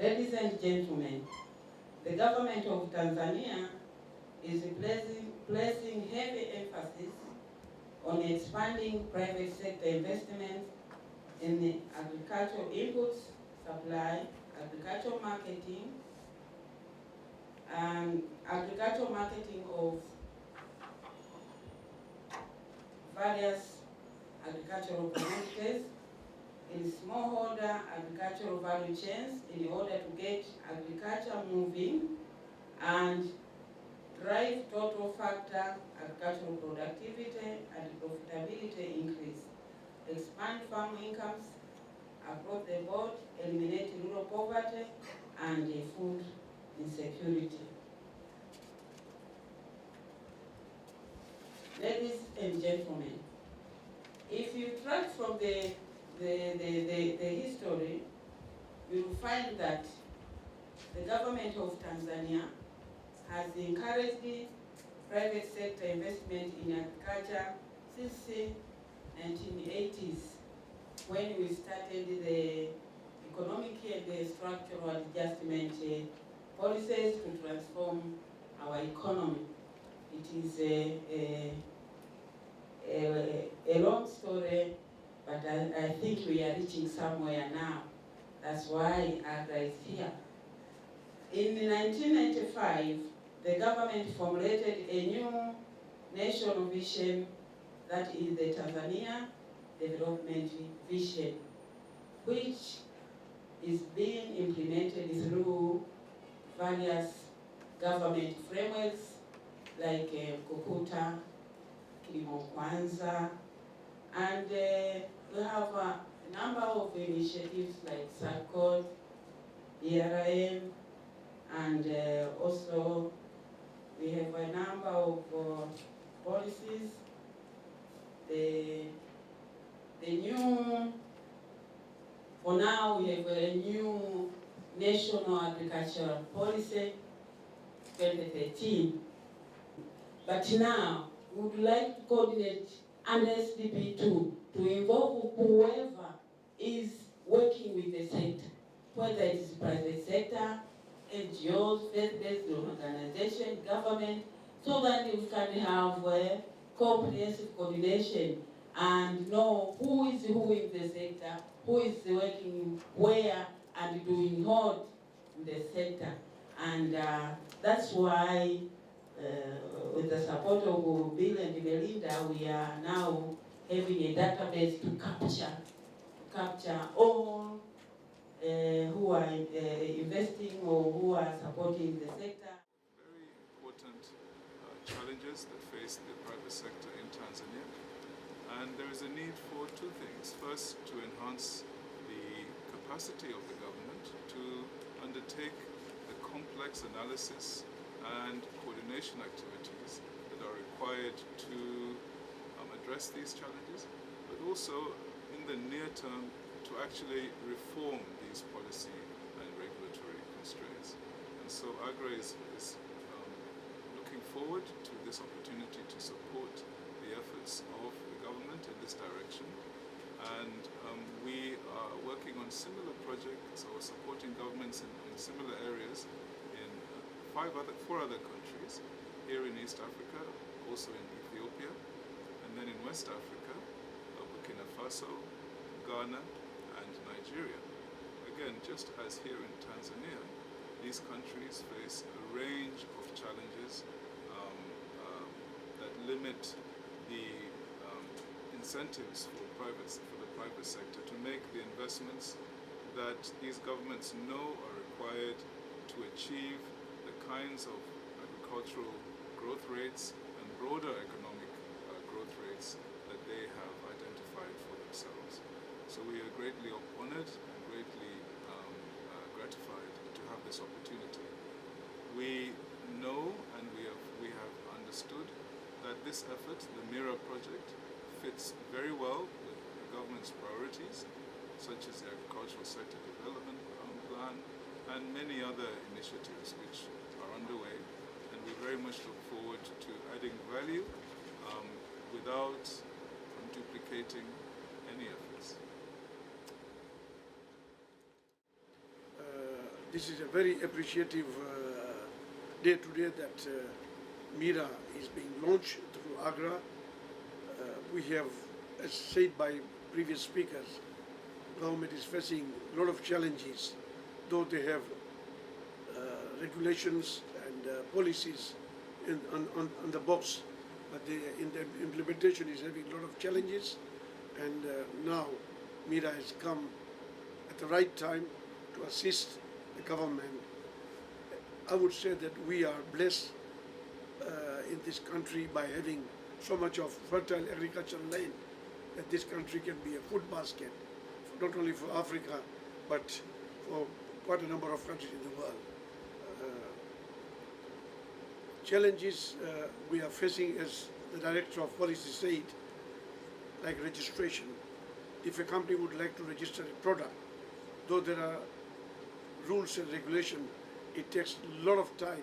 Ladies and gentlemen, the government of Tanzania is placing heavy emphasis on expanding private sector investments in the agricultural inputs, supply, agricultural marketing, and agricultural marketing of various agricultural commodities in smallholder agricultural value chains in order to get agriculture moving and drive total factor agricultural productivity and profitability increase, expand farm incomes across the board, eliminate rural poverty and food insecurity. Ladies and gentlemen, if you track from the history, you will find that the government of Tanzania has encouraged private sector investment in agriculture since the 1980s, when we started the economic and the structural adjustment policies to transform our economy. It is a long story, but I think we are reaching somewhere now. That's why AGRA is here. In 1995, the government formulated a new national vision, that is the Tanzania Development Vision, which is being implemented through various government frameworks like Kukuta, Kilimo Kwanza, and we have a number of initiatives like SACOD, ERM, and also we have a number of policies. For now we have a new National Agricultural Policy 2013. But now we would like to coordinate under SDP2 to involve whoever is working with the sector, whether it is private sector, NGOs, faith-based organization, government, so that we can have a comprehensive coordination and know who is who in the sector, who is working where and doing what in the sector. And that's why with the support of Bill and Melinda, we are now having a database to capture all who are investing or who are supporting the sector. Very important challenges that face the private sector in Tanzania. And there is a need for two things. First, to enhance the capacity of the government to undertake the complex analysis and coordination activities that are required to address these challenges, but also in the near term to actually reform these policy and regulatory constraints. And so AGRA is looking forward to this opportunity to support the efforts of the government in this direction. And we are working on similar projects or supporting governments in similar areas in four other countries, here in East Africa, also in Ethiopia, and then in West Africa, Burkina Faso, Ghana, and Nigeria. Again, just as here in Tanzania, these countries face a range of challenges that limit the incentives for the private sector to make the investments that these governments know are required to achieve the kinds of agricultural growth rates and broader economic growth rates that they have identified for themselves. So we are greatly honored and greatly gratified to have this opportunity. We know and we have understood that this effort, the MIRA project, fits very well with the government's priorities, such as the Agricultural Sector Development Plan and many other initiatives which are underway. And we very much look forward to adding value without duplicating any efforts. This is a very appreciative day today that MIRA is being launched through AGRA. We have, as said by previous speakers, government is facing a lot of challenges, though they have regulations and policies on the books, but in the implementation is having a lot of challenges, and now MIRA has come at the right time to assist the government. I would say that we are blessed in this country by having so much of fertile agricultural land that this country can be a food basket, not only for Africa, but for quite a number of countries in the world. Challenges we are facing, as the Director of Policy said, like registration. If a company would like to register a product, though there are rules and regulations, it takes a lot of time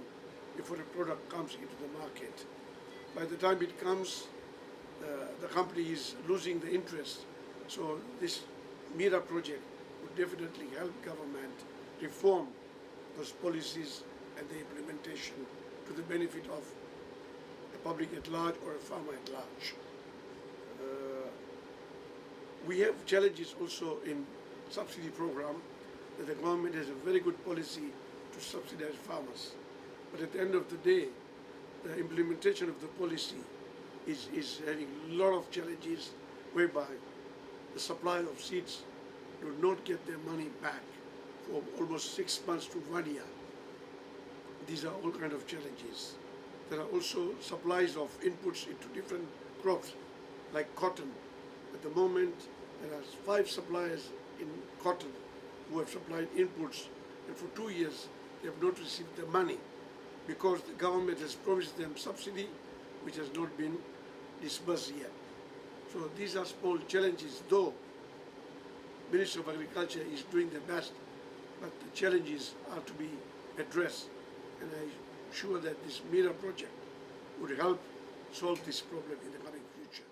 before a product comes into the market. By the time it comes, the company is losing the interest. So this MIRA project would definitely help government reform those policies and the implementation to the benefit of the public at large or a farmer at large. We have challenges also in subsidy program, that the government has a very good policy to subsidize farmers. But at the end of the day, the implementation of the policy is having a lot of challenges, whereby the supply of seeds do not get their money back for almost 6 months to 1 year. These are all kind of challenges. There are also supplies of inputs into different crops, like cotton. At the moment, there are 5 suppliers in cotton who have supplied inputs, and for 2 years they have not received the money because the government has promised them subsidy which has not been disbursed yet. So these are small challenges, though Ministry of Agriculture is doing their best, but the challenges are to be addressed, and I'm sure that this MIRA project would help solve this problem in the coming future.